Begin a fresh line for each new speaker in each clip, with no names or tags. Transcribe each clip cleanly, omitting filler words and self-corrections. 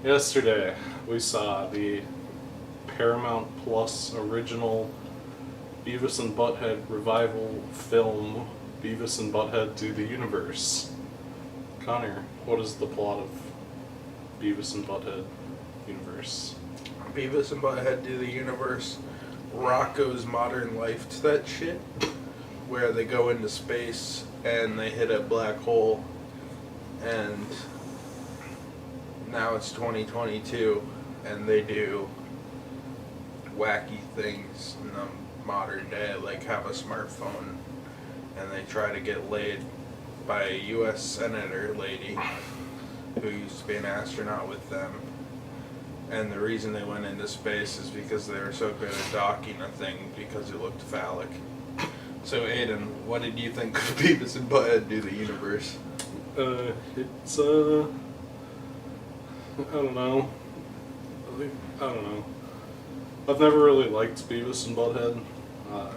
Yesterday, we saw the Paramount Plus original Beavis and Butthead revival film, Beavis and Butthead Do the Universe. Connor, what is the plot of Beavis and Butthead Universe?
Beavis and Butthead Do the Universe, Rocco's Modern Life to that shit, where they go into space and they hit a black hole, and now it's 2022 and they do wacky things in the modern day, like have a smartphone, and they try to get laid by a U.S. Senator lady who used to be an astronaut with them. And the reason they went into space is because they were so good at docking a thing because it looked phallic. So Aiden, what did you think of Beavis and Butthead Do the Universe?
It's, I don't know. I don't know. I've never really liked Beavis and Butthead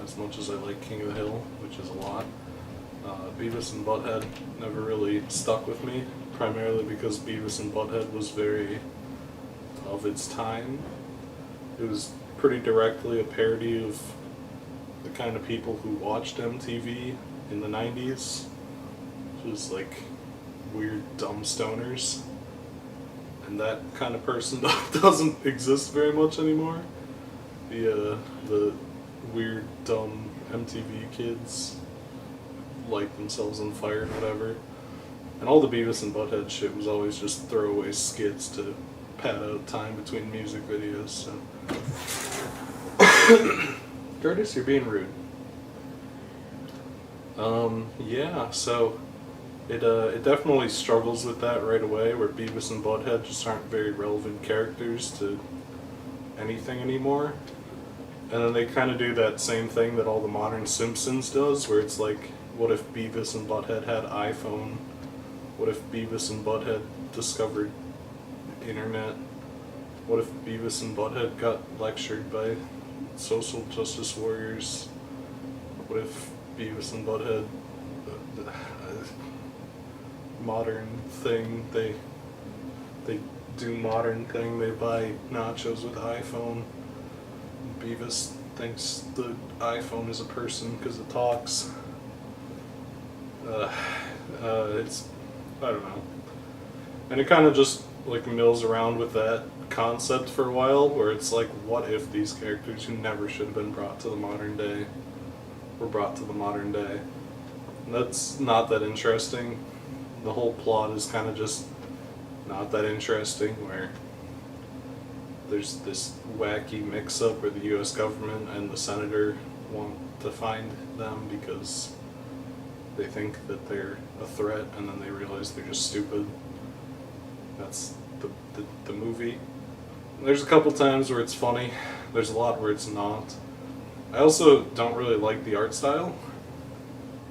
as much as I like King of the Hill, which is a lot. Beavis and Butthead never really stuck with me, primarily because Beavis and Butthead was very of its time. It was pretty directly a parody of the kind of people who watched MTV in the 90s, which was like weird dumb stoners. And that kind of person doesn't exist very much anymore. The weird dumb MTV kids light themselves on fire and whatever. And all the Beavis and Butthead shit was always just throwaway skits to pad out time between music videos. So. Curtis, you're being rude. Yeah, so it definitely struggles with that right away, where Beavis and Butthead just aren't very relevant characters to anything anymore. And then they kind of do that same thing that all the modern Simpsons does, where it's like, what if Beavis and Butthead had iPhone? What if Beavis and Butthead discovered the internet? What if Beavis and Butthead got lectured by social justice warriors? What if Beavis and Butthead, modern thing, they do modern thing, they buy nachos with iPhone. Beavis thinks the iPhone is a person because it talks. It's, I don't know. And it kind of just like mills around with that concept for a while, where it's like, what if these characters who never should have been brought to the modern day were brought to the modern day? And that's not that interesting. The whole plot is kind of just not that interesting, where there's this wacky mix-up where the U.S. government and the senator want to find them because they think that they're a threat, and then they realize they're just stupid. That's the movie. There's a couple times where it's funny. There's a lot where it's not. I also don't really like the art style,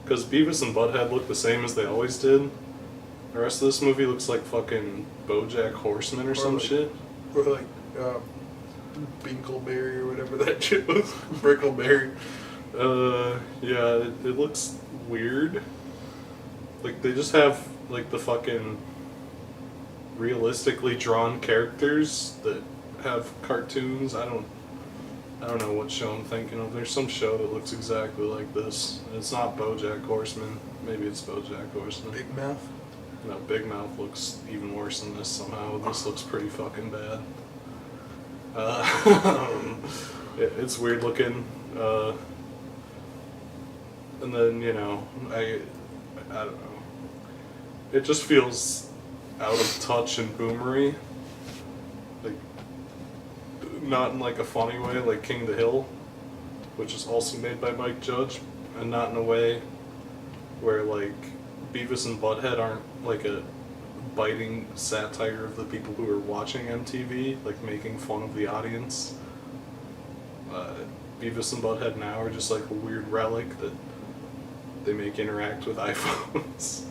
because Beavis and Butthead look the same as they always did. The rest of this movie looks like fucking BoJack Horseman or some shit.
Or like Binkleberry or whatever that shit was. Brickleberry.
Yeah, it looks weird. Like, they just have, like, the fucking realistically drawn characters that have cartoons. I don't know what show I'm thinking of. There's some show that looks exactly like this. It's not BoJack Horseman. Maybe it's BoJack Horseman.
Big Mouth?
No, Big Mouth looks even worse than this somehow. This looks pretty fucking bad. It's weird looking. And then, you know, I don't know. It just feels out of touch and boomery. Like, not in like a funny way, like King of the Hill, which is also made by Mike Judge, and not in a way where like Beavis and Butthead aren't like a biting satire of the people who are watching MTV, like making fun of the audience. Beavis and Butthead now are just like a weird relic that they make interact with iPhones.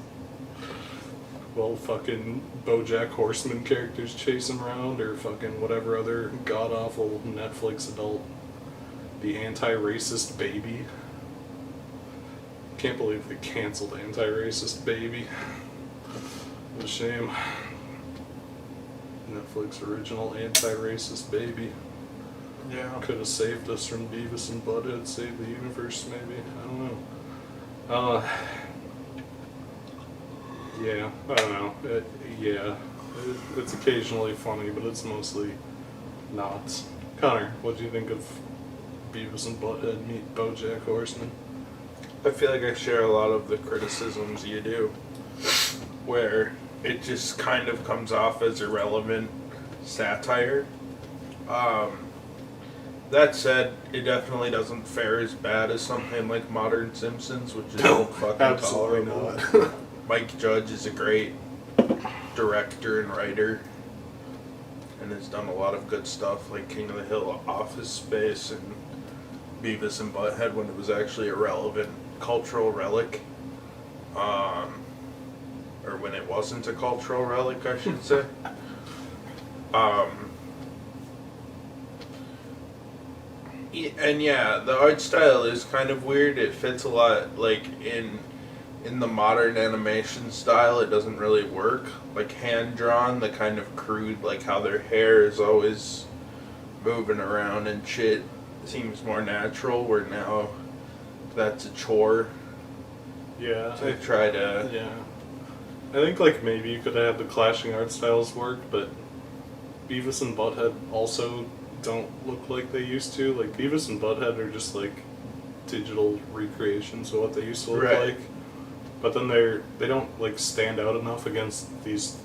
Well, fucking BoJack Horseman characters chase him around, or fucking whatever other god-awful Netflix adult. The anti-racist baby. Can't believe they canceled Anti-Racist Baby. What a shame. Netflix original anti-racist baby.
Yeah.
Could have saved us from Beavis and Butthead, saved the universe, maybe. I don't know. Yeah, I don't know. It's occasionally funny, but it's mostly not. Connor, what do you think of Beavis and Butthead meet BoJack Horseman?
I feel like I share a lot of the criticisms you do, where it just kind of comes off as irrelevant satire. That said, it definitely doesn't fare as bad as something like Modern Simpsons, which is fucking
Absolutely
tolerable.
not.
Mike Judge is a great director and writer, and has done a lot of good stuff like King of the Hill, Office Space, and Beavis and Butthead when it was actually a relevant cultural relic. Or when it wasn't a cultural relic, I should say. And yeah, the art style is kind of weird. It fits a lot, like, in the modern animation style, it doesn't really work. Like, hand-drawn, the kind of crude, like, how their hair is always moving around and shit seems more natural, where now that's a chore
Yeah.
to try to...
Yeah. I think, like, maybe you could have the clashing art styles work, but Beavis and Butthead also don't look like they used to. Like, Beavis and Butthead are just, like, digital recreations of what they used to look
Right.
like. But then they don't, like, stand out enough against these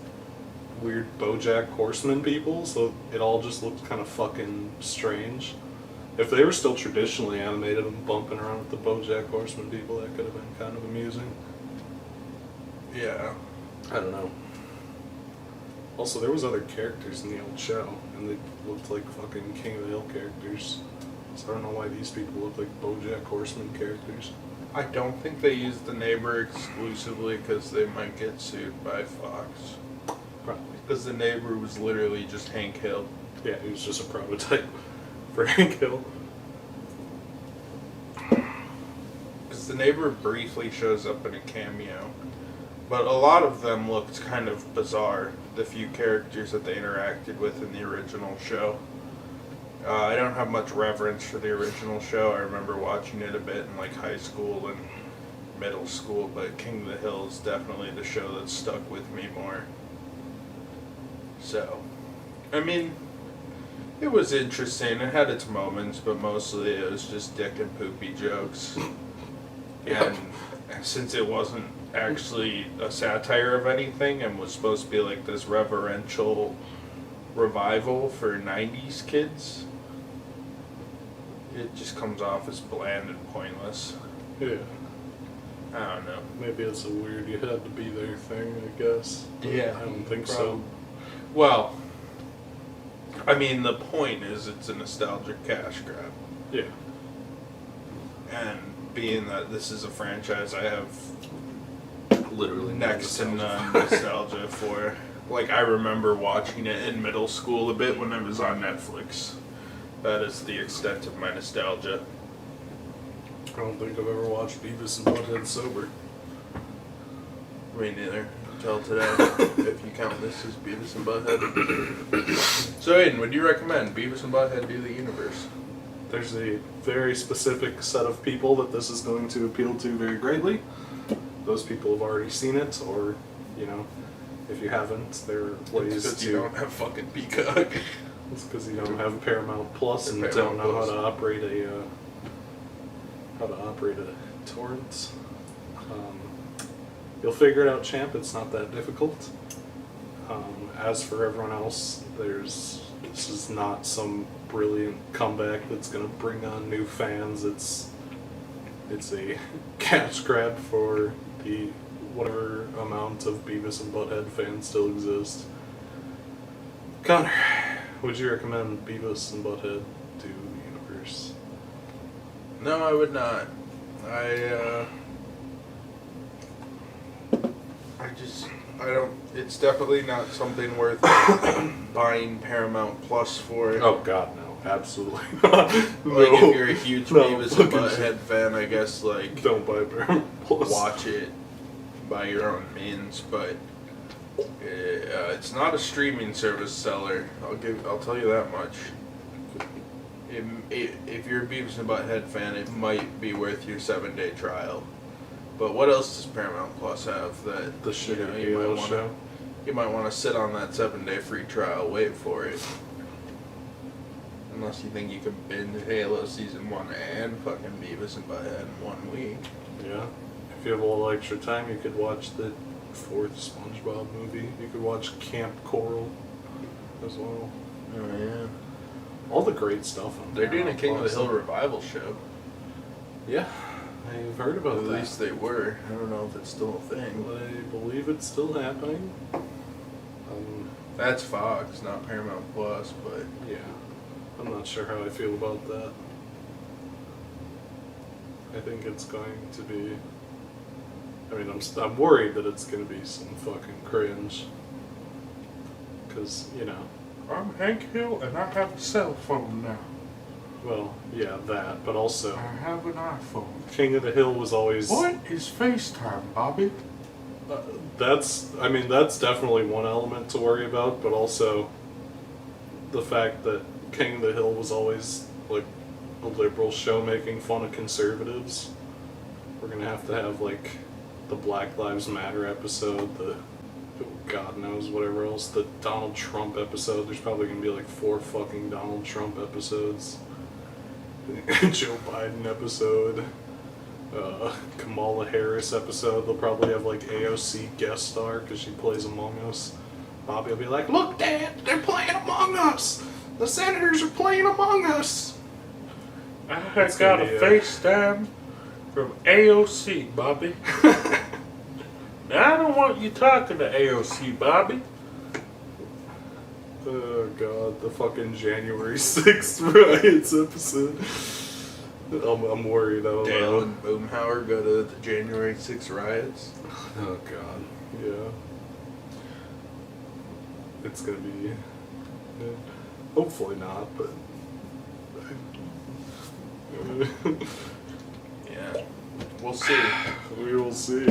weird BoJack Horseman people, so it all just looks kind of fucking strange. If they were still traditionally animated and bumping around with the BoJack Horseman people, that could have been kind of amusing.
Yeah.
I don't know. Also, there was other characters in the old show, and they looked like fucking King of the Hill characters. So I don't know why these people look like BoJack Horseman characters.
I don't think they use the neighbor exclusively because they might get sued by Fox.
Probably.
Because the neighbor was literally just Hank Hill.
Yeah, he was just a prototype for Hank Hill.
Because the neighbor briefly shows up in a cameo. But a lot of them looked kind of bizarre, the few characters that they interacted with in the original show. I don't have much reverence for the original show. I remember watching it a bit in like high school and middle school, but King of the Hill is definitely the show that stuck with me more. So, I mean, it was interesting. It had its moments, but mostly it was just dick and poopy jokes. And since it wasn't actually a satire of anything and was supposed to be like this reverential revival for 90s kids, it just comes off as bland and pointless.
Yeah.
I don't know.
Maybe it's a weird you had to be there thing, I guess. But
Yeah,
I don't think
prob-
so.
Well, I mean, the point is it's a nostalgic cash grab.
Yeah.
And being that this is a franchise I have
Literally
next to none nostalgia for. Like, I remember watching it in middle school a bit when it was on Netflix. That is the extent of my nostalgia.
I don't think I've ever watched Beavis and Butthead sober.
Me neither. Until today, if you count this as Beavis and Butthead. So, Aiden, would you recommend Beavis and Butthead Do the Universe?
There's a very specific set of people that this is going to appeal to very greatly. Those people have already seen it, or, you know, if you haven't, there are ways
Because
to...
you don't have fucking Peacock.
It's because you don't have Paramount Plus and
Paramount
don't know
Plus.
how to operate a torrent. You'll figure it out, champ. It's not that difficult. As for everyone else, this is not some brilliant comeback that's going to bring on new fans. It's a cash grab for the whatever amount of Beavis and Butthead fans still exist. Connor, would you recommend Beavis and Butthead to the universe?
No, I would not. I don't, it's definitely not something worth buying Paramount Plus for.
Oh God, no, absolutely not.
Like, if you're a huge
No,
Beavis and
fucking
Butthead
shit.
fan, I guess, like,
Don't buy Paramount Plus.
watch it by your own means, but It's not a streaming service seller. I'll tell you that much. If you're a Beavis and Butthead fan, it might be worth your 7-day trial. But what else does Paramount Plus have that
The shitty
you might
Halo
wanna,
show.
You might want to sit on that 7-day free trial, wait for it. Unless you think you can binge Halo Season 1 and fucking Beavis and Butthead in 1 week.
Yeah. If you have a little extra time, you could watch the 4th SpongeBob movie. You could watch Camp Coral as well.
Oh, yeah.
All the great stuff on
They're doing a
Paramount
King of the
Plus.
Hill revival show.
Yeah, I've heard about
At
that.
least they were. I don't know if it's still a thing.
I believe it's still happening.
That's Fox, not Paramount Plus, but
Yeah, I'm not sure how I feel about that. I think it's going to be. I mean, I'm worried that it's going to be some fucking cringe. Because, you know.
I'm Hank Hill and I have a cell phone now.
Well, yeah, that, but also.
I have an iPhone.
King of the Hill was always.
What is FaceTime, Bobby?
That's definitely one element to worry about, but also the fact that King of the Hill was always like a liberal show making fun of conservatives. We're gonna have to have like the Black Lives Matter episode, the God knows whatever else, the Donald Trump episode. There's probably gonna be like 4 fucking Donald Trump episodes. Joe Biden episode. Kamala Harris episode. They'll probably have like AOC guest star because she plays Among Us. Bobby will be like, "Look, Dad, they're playing Among Us. The senators are playing Among Us."
I
It's
got
gonna
a
be,
FaceTime from AOC, Bobby. Now, I don't want you talking to AOC, Bobby.
Oh God, the fucking January 6th riots episode. I'm worried. I don't
Dale
know.
and Boomhauer go to the January 6 riots.
Oh God, yeah. It's gonna be. Hopefully not, but.
Yeah, we'll see.
We will see.